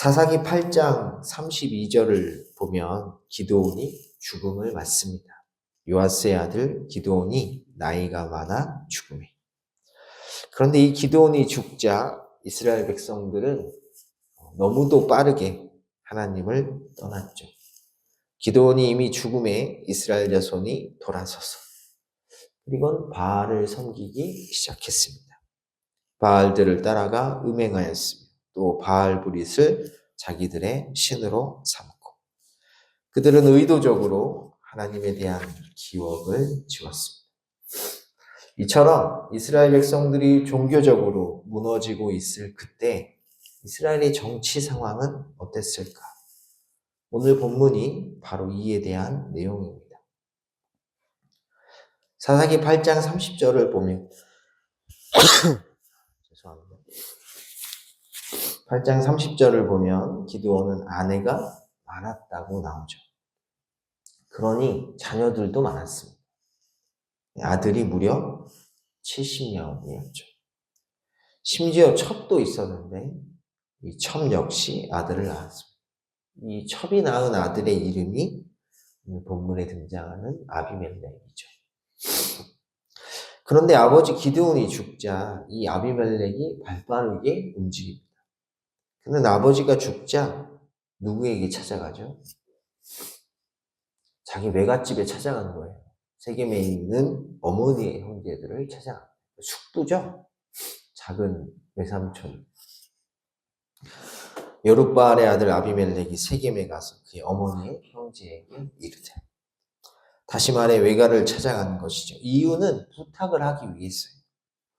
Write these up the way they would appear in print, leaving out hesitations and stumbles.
사사기 8장 32절을 보면 기드온이 죽음을 맞습니다. 요아스의 아들 기드온이 나이가 많아 죽음에. 그런데 이 기드온이 죽자 이스라엘 백성들은 너무도 빠르게 하나님을 떠났죠. 기드온이 이미 죽음에 이스라엘 자손이 돌아서서 그리고 바알을 섬기기 시작했습니다. 바알들을 따라가 음행하였으며 또 바알 브릿을 자기들의 신으로 삼고 그들은 의도적으로 하나님에 대한 기억을 지웠습니다. 이처럼 이스라엘 백성들이 종교적으로 무너지고 있을 그때 이스라엘의 정치 상황은 어땠을까? 오늘 본문이 바로 이에 대한 내용입니다. 사사기 8장 30절을 보면 죄송합니다. 8장 30절을 보면 기드온은 아내가 많았다고 나오죠. 그러니 자녀들도 많았습니다. 아들이 무려 70명이었죠. 심지어 첩도 있었는데 이 첩 역시 아들을 낳았습니다. 이 첩이 낳은 아들의 이름이 본문에 등장하는 아비멜렉이죠. 그런데 아버지 기드온이 죽자 이 아비멜렉이 발빠르게 움직입니다. 그는 아버지가 죽자 누구에게 찾아가죠? 자기 외갓집에 찾아가는 거예요. 세겜에 있는 어머니의 형제들을 찾아갑니다. 숙부죠? 작은 외삼촌. 여룻바알의 아들 아비멜렉이 세겜에 가서 그의 어머니의 형제에게 이르되 다시 말해 외가를 찾아가는 것이죠. 이유는 부탁을 하기 위해서요.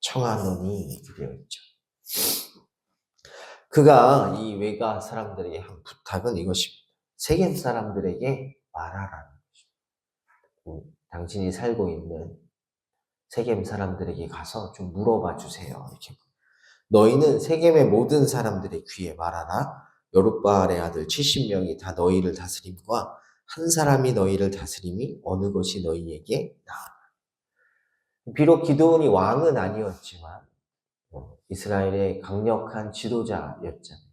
청하노니 되어 있죠. 그가 이 외가 사람들에게 한 부탁은 이것입니다. 세겜 사람들에게 말하라는 것입니다. 당신이 살고 있는 세겜 사람들에게 가서 좀 물어봐 주세요. 이렇게. 너희는 세겜의 모든 사람들의 귀에 말하라. 여룻바알의 아들 70명이 다 너희를 다스림과 한 사람이 너희를 다스림이 어느 것이 너희에게 나으나. 비록 기드온이 왕은 아니었지만 이스라엘의 강력한 지도자였잖아요.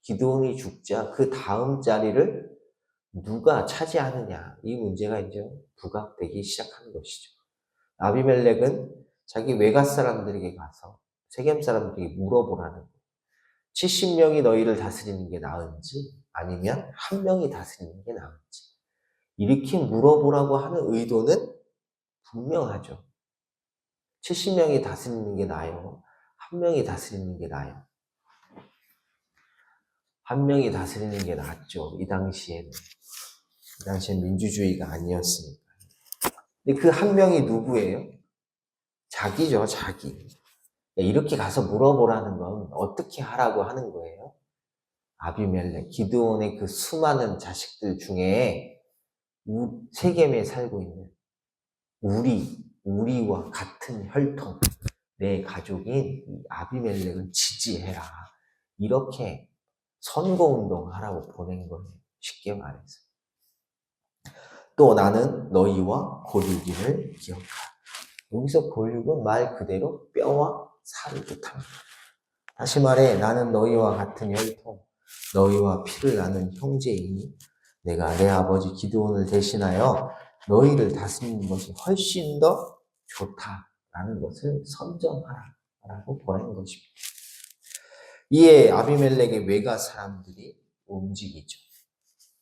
기드온이 죽자 그 다음 자리를 누가 차지하느냐, 이 문제가 이제 부각되기 시작한 것이죠. 아비멜렉은 자기 외갓 사람들에게 가서 세겜 사람들에게 물어보라는 거예요. 70명이 너희를 다스리는 게 나은지 아니면 한 명이 다스리는 게 나은지 이렇게 물어보라고 하는 의도는 분명하죠. 70명이 다스리는 게 나아요? 한 명이 다스리는 게 나아요? 한 명이 다스리는 게 낫죠. 이 당시엔 민주주의가 아니었으니까. 근데 그 한 명이 누구예요? 자기죠, 자기. 이렇게 가서 물어보라는 건 어떻게 하라고 하는 거예요? 아비멜렉, 기드온의 그 수많은 자식들 중에 세겜에 살고 있는 우리와 같은 혈통, 내 가족인 아비멜렉을 지지해라. 이렇게 선거운동 하라고 보낸 거예요. 쉽게 말해서. 또 나는 너희와 고르기를 기억하라. 여기서 고르기는 말 그대로 뼈와 살을 뜻합니다. 다시 말해 나는 너희와 같은 혈통, 너희와 피를 나눈 형제이니 내가 내 아버지 기드온을 대신하여 너희를 다스리는 것이 훨씬 더 좋다라는 것을 선정하라라고 보낸 것입니다. 이에 아비멜렉의 외가 사람들이 움직이죠.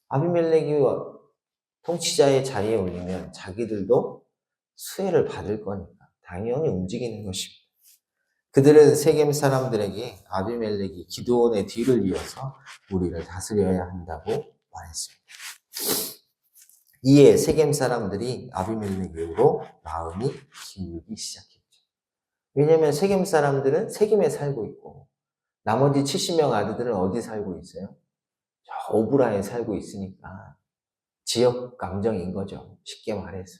아비멜렉이 통치자의 자리에 올리면 자기들도 수혜를 받을 거니까 당연히 움직이는 것입니다. 그들은 세겜 사람들에게 아비멜렉이 기드온의 뒤를 이어서 우리를 다스려야 한다고 말했습니다. 이에 세겜 사람들이 아비멜렉으로 마음이 기울기 시작했죠. 왜냐하면 세겜 사람들은 세겜에 살고 있고 나머지 70명 아들들은 어디 살고 있어요? 저 오브라에 살고 있으니까 지역 감정인 거죠. 쉽게 말해서.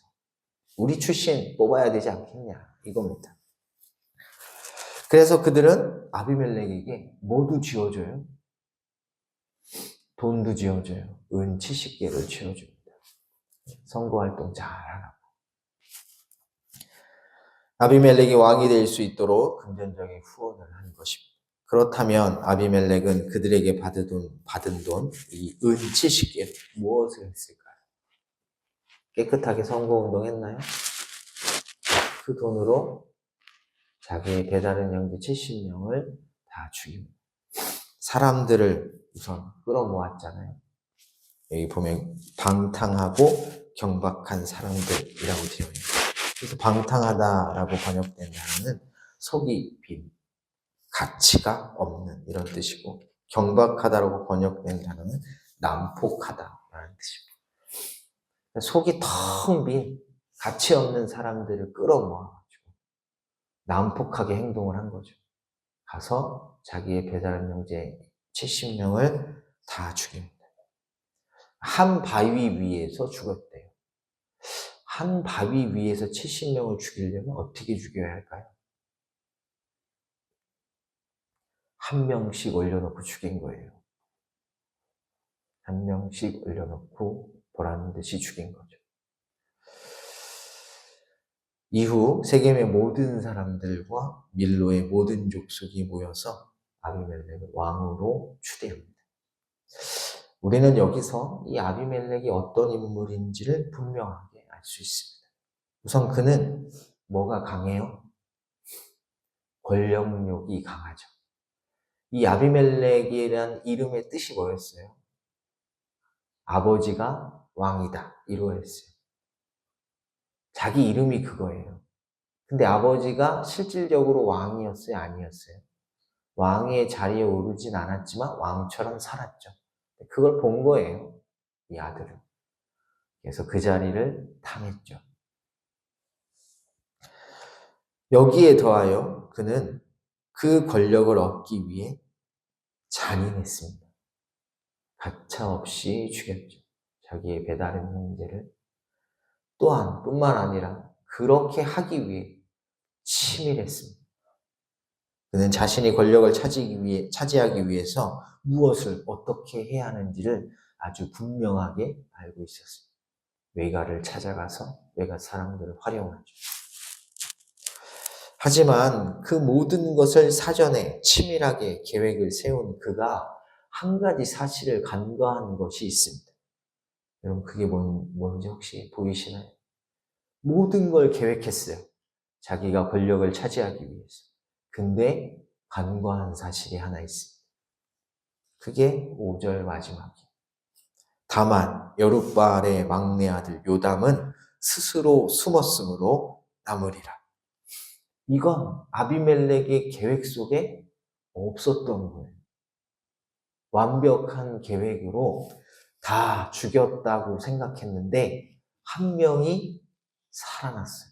우리 출신 뽑아야 되지 않겠냐 이겁니다. 그래서 그들은 아비멜렉에게 뭐도 지어줘요? 돈도 지어줘요. 은 70개를 지어줍니다. 선거활동 잘하라고. 아비멜렉이 왕이 될 수 있도록 금전적인 후원을 한 것입니다. 그렇다면 아비멜렉은 그들에게 받은 돈, 이 은 70개 무엇을 했을까요? 깨끗하게 선거운동 했나요? 그 돈으로 자기의 배다른 형제 70명을 다 죽입니다. 사람들을 우선 끌어모았잖아요. 여기 보면 방탕하고 경박한 사람들이라고 되어 있습니다. 그래서 방탕하다라고 번역된 단어는 속이 빈, 가치가 없는 이런 뜻이고, 경박하다라고 번역된 단어는 난폭하다라는 뜻입니다. 속이 텅 빈, 가치 없는 사람들을 끌어모아가지고 난폭하게 행동을 한 거죠. 가서 자기의 배다른 형제 70명을 다 죽입니다. 한 바위 위에서 죽었대요. 한 바위 위에서 70명을 죽이려면 어떻게 죽여야 할까요? 한 명씩 올려놓고 죽인 거예요. 한 명씩 올려놓고 보라는 듯이 죽인 거죠. 이후 세겜의 모든 사람들과 밀로의 모든 족속이 모여서 아비멜렉을 왕으로 추대합니다. 우리는 여기서 이 아비멜렉이 어떤 인물인지를 분명하게 알 수 있습니다. 우선 그는 뭐가 강해요? 권력욕이 강하죠. 이 아비멜렉이란 이름의 뜻이 뭐였어요? 아버지가 왕이다, 이거였어요. 자기 이름이 그거예요. 근데 아버지가 실질적으로 왕이었어요? 아니었어요? 왕의 자리에 오르진 않았지만 왕처럼 살았죠. 그걸 본 거예요, 이 아들은. 그래서 그 자리를 탐했죠. 여기에 더하여 그는 그 권력을 얻기 위해 잔인했습니다. 가차없이 죽였죠. 자기의 배다른 형제를. 또한 뿐만 아니라 그렇게 하기 위해 치밀했습니다. 그는 자신이 권력을 차지하기 위해서 무엇을 어떻게 해야 하는지를 아주 분명하게 알고 있었습니다. 외가를 찾아가서 외가 사람들을 활용하죠. 하지만 그 모든 것을 사전에 치밀하게 계획을 세운 그가 한 가지 사실을 간과한 것이 있습니다. 여러분, 그게 뭔지 혹시 보이시나요? 모든 걸 계획했어요. 자기가 권력을 차지하기 위해서. 근데 간과한 사실이 하나 있습니다. 그게 5절 마지막이에요. 다만 여룻바알의 막내 아들 요담은 스스로 숨었으므로 남으리라. 이건 아비멜렉의 계획 속에 없었던 거예요. 완벽한 계획으로 다 죽였다고 생각했는데 한 명이 살아났어요.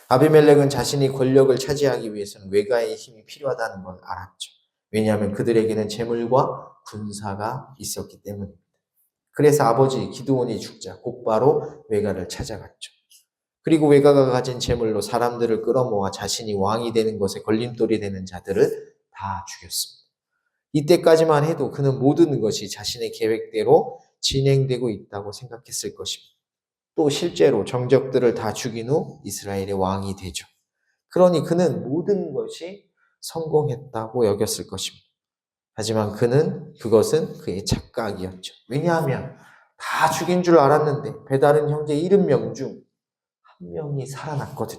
아비멜렉은 자신이 권력을 차지하기 위해서는 외가의 힘이 필요하다는 걸 알았죠. 왜냐하면 그들에게는 재물과 군사가 있었기 때문입니다. 그래서 아버지 기드온이 죽자 곧바로 외가를 찾아갔죠. 그리고 외가가 가진 재물로 사람들을 끌어모아 자신이 왕이 되는 것에 걸림돌이 되는 자들을 다 죽였습니다. 이때까지만 해도 그는 모든 것이 자신의 계획대로 진행되고 있다고 생각했을 것입니다. 또 실제로 정적들을 다 죽인 후 이스라엘의 왕이 되죠. 그러니 그는 모든 것이 성공했다고 여겼을 것입니다. 하지만 그것은 그의 착각이었죠. 왜냐하면 다 죽인 줄 알았는데 배다른 형제 70명 중 한 명이 살아났거든.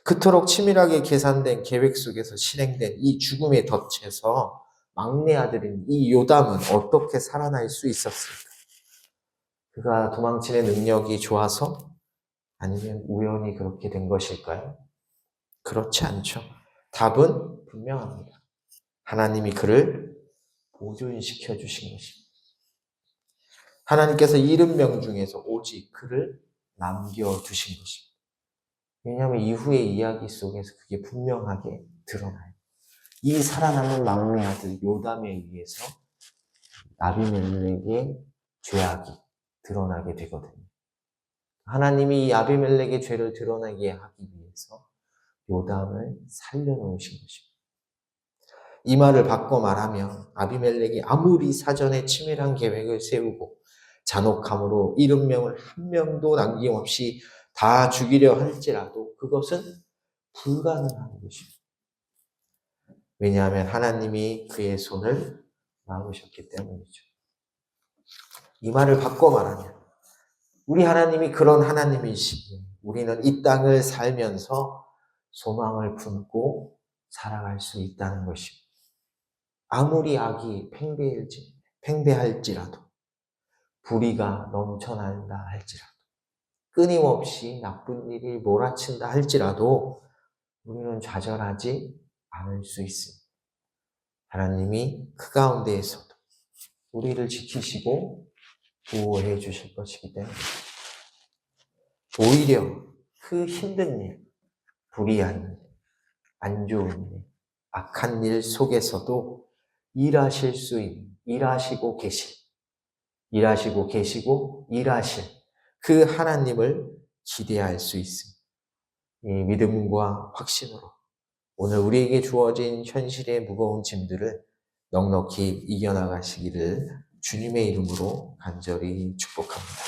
그토록 치밀하게 계산된 계획 속에서 실행된 이 죽음의 덫에서 막내 아들인 이 요담은 어떻게 살아날 수 있었을까? 그가 도망치는 능력이 좋아서? 아니면 우연히 그렇게 된 것일까요? 그렇지 않죠. 답은 분명합니다. 하나님이 그를 보존시켜 주신 것입니다. 하나님께서 70명 중에서 오직 그를 남겨두신 것입니다. 왜냐하면 이후의 이야기 속에서 그게 분명하게 드러나요. 이 살아남은 막내 아들 요담에 의해서 아비멜렉의 죄악이 드러나게 되거든요. 하나님이 이 아비멜렉의 죄를 드러나게 하기 위해서 요담을 살려놓으신 것입니다. 이 말을 바꿔 말하면 아비멜렉이 아무리 사전에 치밀한 계획을 세우고 잔혹함으로 70명을 한 명도 남김없이 다 죽이려 할지라도 그것은 불가능한 것입니다. 왜냐하면 하나님이 그의 손을 막으셨기 때문이죠. 이 말을 바꿔 말하면 우리 하나님이 그런 하나님이시기에 우리는 이 땅을 살면서 소망을 품고 살아갈 수 있다는 것입니다. 아무리 악이 팽배할지라도 불의가 넘쳐난다 할지라도 끊임없이 나쁜 일이 몰아친다 할지라도 우리는 좌절하지 않을 수 있습니다. 하나님이 그 가운데에서도 우리를 지키시고 보호해 주실 것이기 때문에 오히려 그 힘든 일, 불의한 일, 안 좋은 일, 악한 일 속에서도 일하시고 계시고 일하실 그 하나님을 기대할 수 있습니다. 이 믿음과 확신으로 오늘 우리에게 주어진 현실의 무거운 짐들을 넉넉히 이겨나가시기를 주님의 이름으로 간절히 축복합니다.